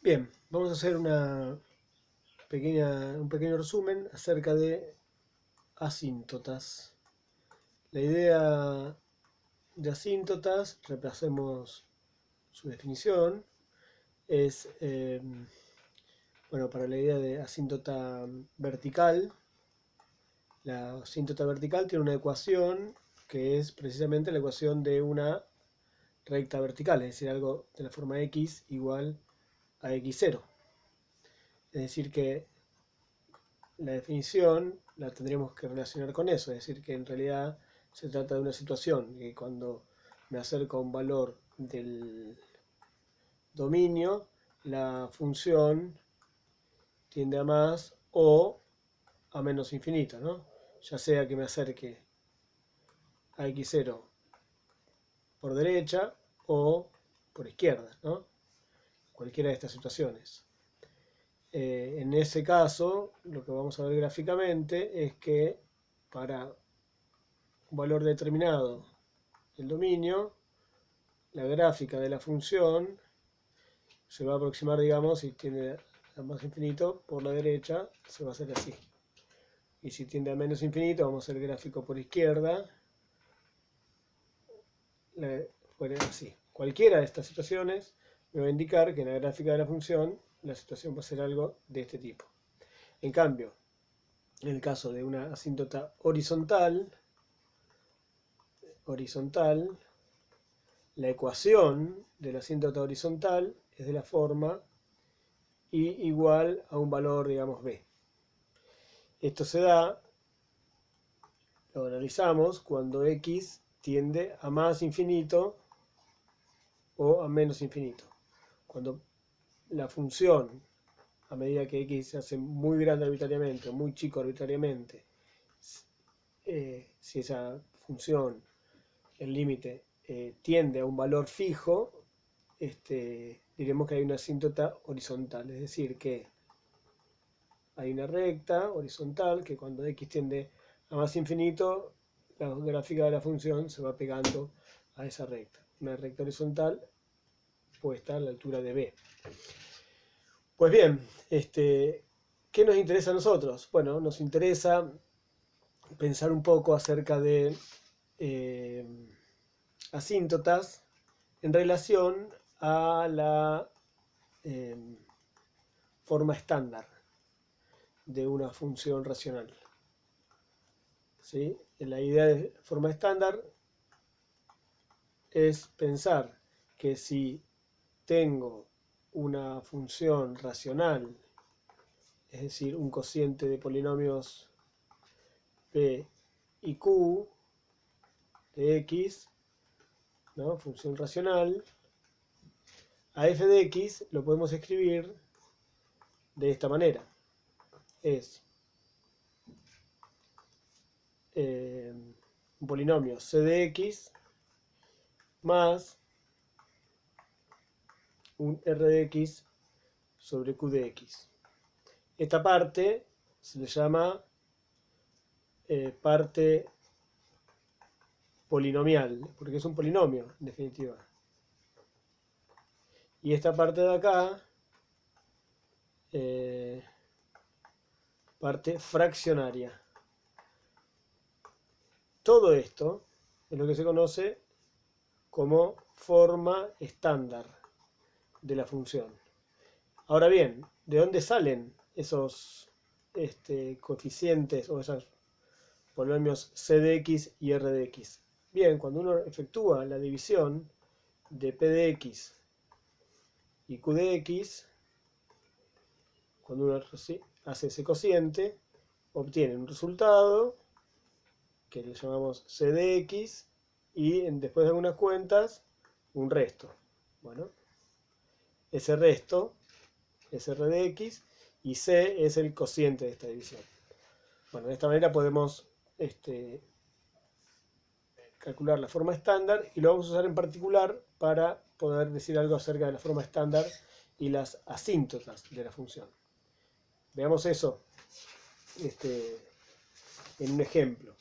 Bien, vamos a hacer un pequeño resumen acerca de asíntotas. La idea de asíntotas, repasemos su definición, es, bueno, para la idea de asíntota vertical, la asíntota vertical tiene una ecuación que es precisamente la ecuación de una recta vertical, es decir, algo de la forma x igual a x0. Es decir, que la definición la tendríamos que relacionar con eso, es decir, que en realidad se trata de una situación que cuando me acerco a un valor del dominio, la función tiende a más o a menos infinito, ¿no? Ya sea que me acerque a x0 por derecha o por izquierda, ¿no? Cualquiera de estas situaciones. En ese caso, lo que vamos a ver gráficamente es que para un valor determinado del dominio, la gráfica de la función se va a aproximar, digamos, si tiende a más infinito por la derecha, se va a hacer así. Y si tiende a menos infinito, vamos a hacer el gráfico por izquierda, fuera así. Cualquiera de estas situaciones me va a indicar que en la gráfica de la función la situación va a ser algo de este tipo. En cambio, en el caso de una asíntota horizontal, la ecuación de la asíntota horizontal es de la forma y igual a un valor, digamos, b. Esto se da, lo analizamos, cuando x tiende a más infinito o a menos infinito. Cuando la función, a medida que x se hace muy grande arbitrariamente o muy chico arbitrariamente, si esa función, el límite, tiende a un valor fijo, diremos que hay una asíntota horizontal, es decir, que hay una recta horizontal que cuando x tiende a más infinito, la gráfica de la función se va pegando a esa recta. Una recta horizontal puesta a la altura de b. Pues bien, ¿qué nos interesa a nosotros? Bueno, nos interesa pensar un poco acerca de asíntotas en relación a la eh, forma estándar de una función racional. ¿Sí? La idea de forma estándar es pensar que si tengo una función racional, es decir, un cociente de polinomios p y q de x, ¿no? Función racional, a f de x lo podemos escribir de esta manera. Es un polinomio c de x más un r de x sobre q de x. Esta parte se le llama parte polinomial, porque es un polinomio, en definitiva. Y esta parte de acá, parte fraccionaria. Todo esto es lo que se conoce como forma estándar de la función. Ahora bien, ¿de dónde salen esos coeficientes o esos polinomios c de x y r de x? Bien, cuando uno efectúa la división de p de x y q de x, cuando uno hace ese cociente, obtiene un resultado que le llamamos c de x y después de algunas cuentas un resto. Bueno, ese resto es r de x y c es el cociente de esta división. Bueno, de esta manera podemos calcular la forma estándar y lo vamos a usar en particular para poder decir algo acerca de la forma estándar y las asíntotas de la función. Veamos eso en un ejemplo.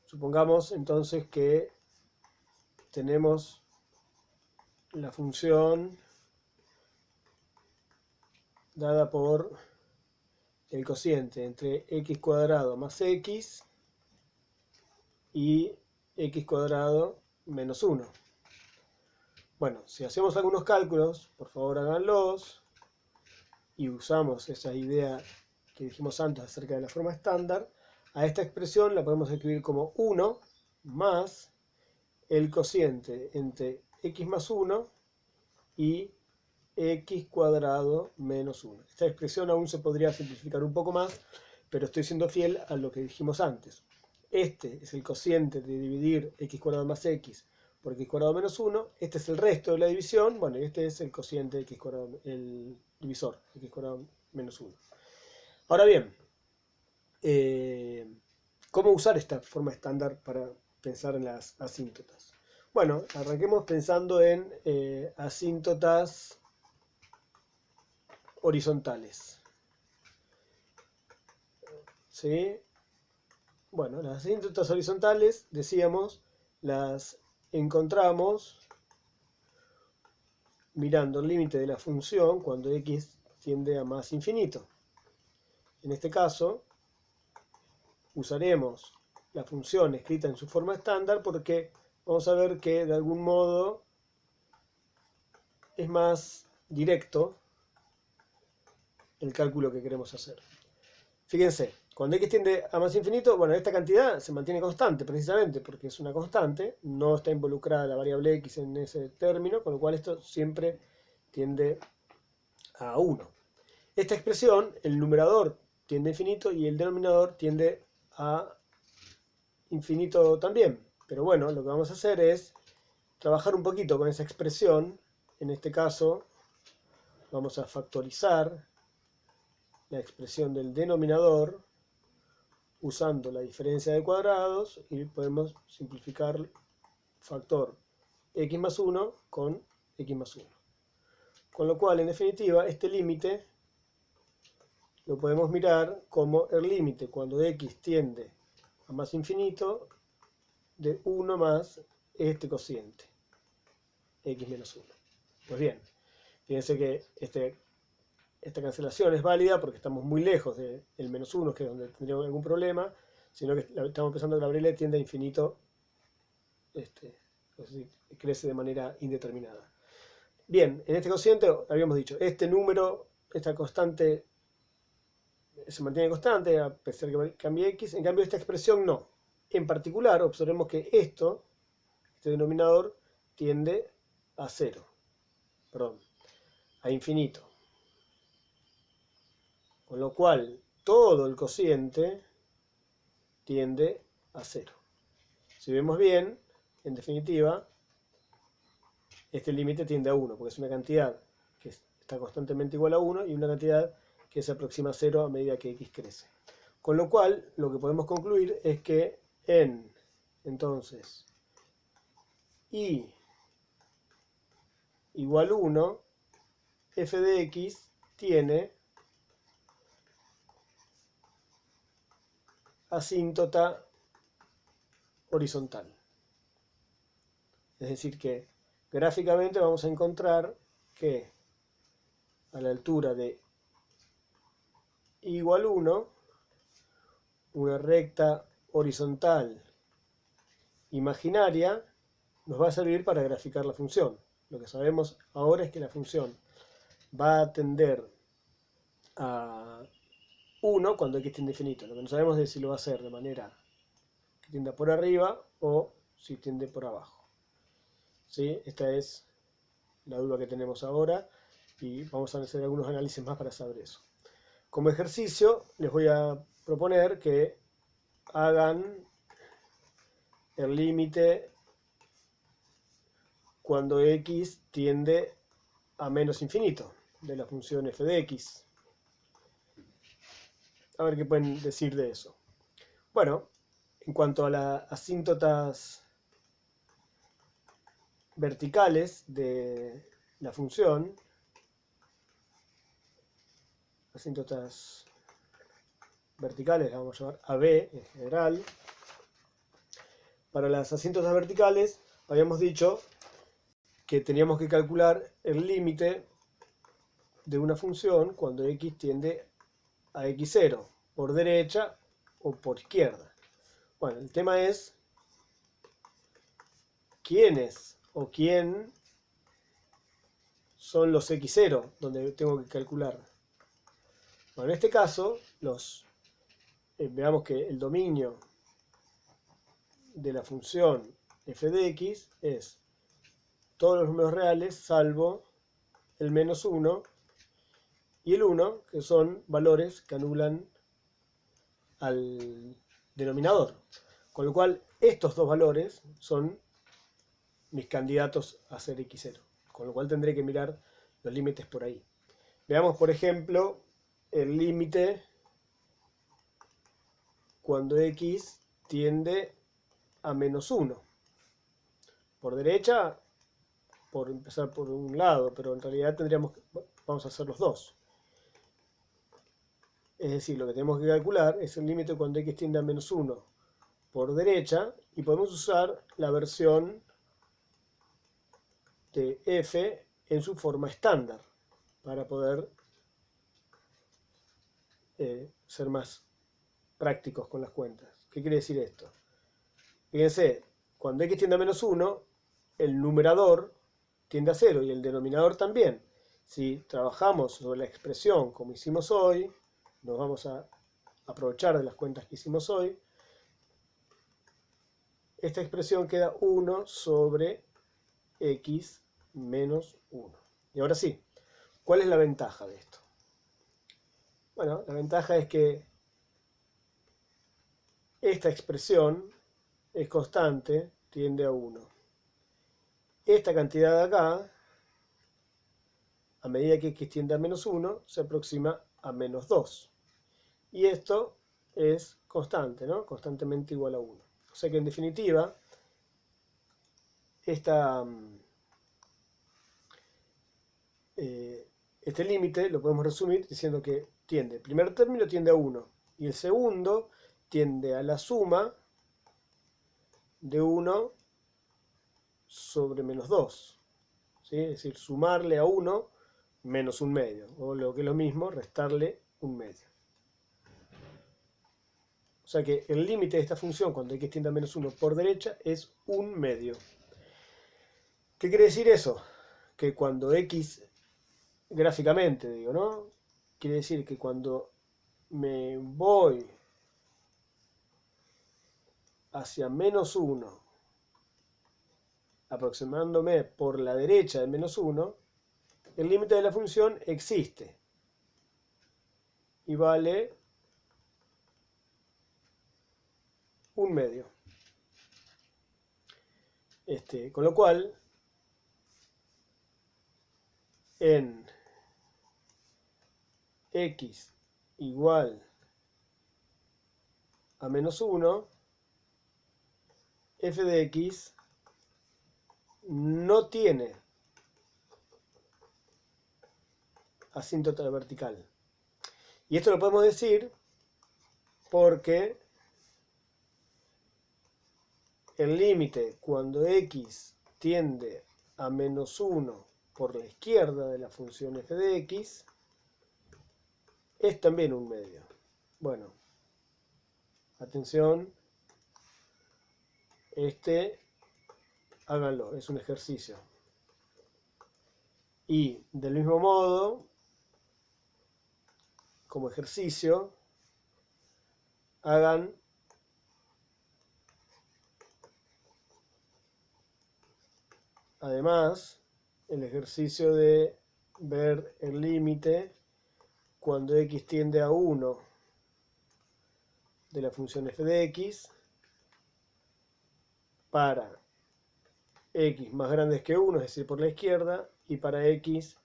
Supongamos entonces que tenemos la función dada por el cociente entre x cuadrado más x y x cuadrado menos 1. Bueno, si hacemos algunos cálculos, por favor háganlos, y usamos esa idea que dijimos antes acerca de la forma estándar, a esta expresión la podemos escribir como 1 más el cociente entre x más 1 y x cuadrado menos 1. Esta expresión aún se podría simplificar un poco más, pero estoy siendo fiel a lo que dijimos antes. Este es el cociente de dividir x cuadrado más x por x cuadrado menos 1. Este es el resto de la división. Bueno, y este es el cociente de x cuadrado, el divisor, x cuadrado menos 1. Ahora bien, ¿cómo usar esta forma estándar para pensar en las asíntotas? Bueno, arranquemos pensando en asíntotas horizontales. ¿Sí? Bueno, las asíntotas horizontales, decíamos, las encontramos mirando el límite de la función cuando x tiende a más infinito. En este caso, usaremos la función escrita en su forma estándar porque vamos a ver que de algún modo es más directo el cálculo que queremos hacer. Fíjense, cuando x tiende a más infinito, bueno, esta cantidad se mantiene constante precisamente porque es una constante, no está involucrada la variable x en ese término, con lo cual esto siempre tiende a 1. Esta expresión, el numerador tiende a infinito y el denominador tiende a infinito también. Pero bueno, lo que vamos a hacer es trabajar un poquito con esa expresión. En este caso, vamos a factorizar la expresión del denominador usando la diferencia de cuadrados y podemos simplificar factor x más 1 con x más 1. Con lo cual, en definitiva, este límite lo podemos mirar como el límite cuando x tiende a más infinito de 1 más este cociente, x menos 1. Pues bien, fíjense que esta cancelación es válida porque estamos muy lejos del menos 1, que es donde tendríamos algún problema, sino que estamos pensando que la variable tiende a infinito, es decir, crece de manera indeterminada. Bien, en este cociente habíamos dicho, este número, esta constante se mantiene constante a pesar de que cambie x, en cambio esta expresión no. En particular, observemos que este denominador tiende a 0, perdón, a infinito. Con lo cual, todo el cociente tiende a 0. Si vemos bien, en definitiva, este límite tiende a 1, porque es una cantidad que está constantemente igual a 1 y una cantidad que se aproxima a 0 a medida que x crece. Con lo cual, lo que podemos concluir es que entonces, y igual 1, f de x tiene asíntota horizontal. Es decir que gráficamente vamos a encontrar que a la altura de igual 1, una recta horizontal imaginaria nos va a servir para graficar la función. Lo que sabemos ahora es que la función va a tender a 1 cuando x tiende a infinito. Lo que no sabemos es si lo va a hacer de manera que tienda por arriba o si tiende por abajo. ¿Sí? Esta es la duda que tenemos ahora y vamos a hacer algunos análisis más para saber eso. Como ejercicio les voy a proponer que hagan el límite cuando x tiende a menos infinito de la función f de x. A ver qué pueden decir de eso. Bueno, en cuanto a las asíntotas verticales de la función, asíntotas verticales las vamos a llamar AB en general. Para las asíntotas verticales habíamos dicho que teníamos que calcular el límite de una función cuando x tiende a x0, por derecha o por izquierda. Bueno, el tema es quiénes o quién son los x0 donde tengo que calcular. Bueno, en este caso, veamos que el dominio de la función f de x es todos los números reales salvo el menos 1 y el 1, que son valores que anulan al denominador. Con lo cual, estos dos valores son mis candidatos a ser x0. Con lo cual tendré que mirar los límites por ahí. Veamos, por ejemplo, el límite cuando x tiende a menos 1. Por derecha, por empezar por un lado, pero en realidad vamos a hacer los dos. Es decir, lo que tenemos que calcular es el límite cuando x tiende a menos 1 por derecha, y podemos usar la versión de f en su forma estándar para poder ser más prácticos con las cuentas. ¿Qué quiere decir esto? Fíjense, cuando x tiende a menos 1, el numerador tiende a 0 y el denominador también. Si trabajamos sobre la expresión como hicimos hoy, nos vamos a aprovechar de las cuentas que hicimos hoy, esta expresión queda 1 sobre x menos 1. Y ahora sí, ¿cuál es la ventaja de esto? Bueno, la ventaja es que esta expresión es constante, tiende a 1. Esta cantidad de acá, a medida que x tiende a menos 1, se aproxima a menos 2. Y esto es constante, ¿no? Constantemente igual a 1. O sea que en definitiva, este límite lo podemos resumir diciendo que el primer término tiende a 1 y el segundo tiende a la suma de 1 sobre menos 2. ¿Sí? Es decir, sumarle a 1 menos un medio, o lo que es lo mismo, restarle un medio. O sea que el límite de esta función cuando x tiende a menos 1 por derecha es un medio. ¿Qué quiere decir eso? Que cuando x, gráficamente digo, ¿no? Quiere decir que cuando me voy hacia menos 1, aproximándome por la derecha de menos 1, el límite de la función existe y vale un medio. Con lo cual, en x igual a menos 1, f de x no tiene asíntota vertical. Y esto lo podemos decir porque el límite cuando x tiende a menos 1 por la izquierda de la función f de x es también un medio. Bueno, atención, háganlo, es un ejercicio. Y del mismo modo, como ejercicio, hagan además el ejercicio de ver el límite cuando x tiende a 1 de la función f de x para x más grande que 1, es decir, por la izquierda, y para x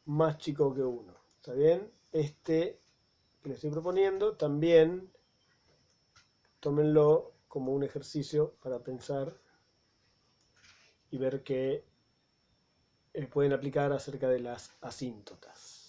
más chico que 1. ¿Está bien? Que le estoy proponiendo, también tómenlo como un ejercicio para pensar y ver qué pueden aplicar acerca de las asíntotas.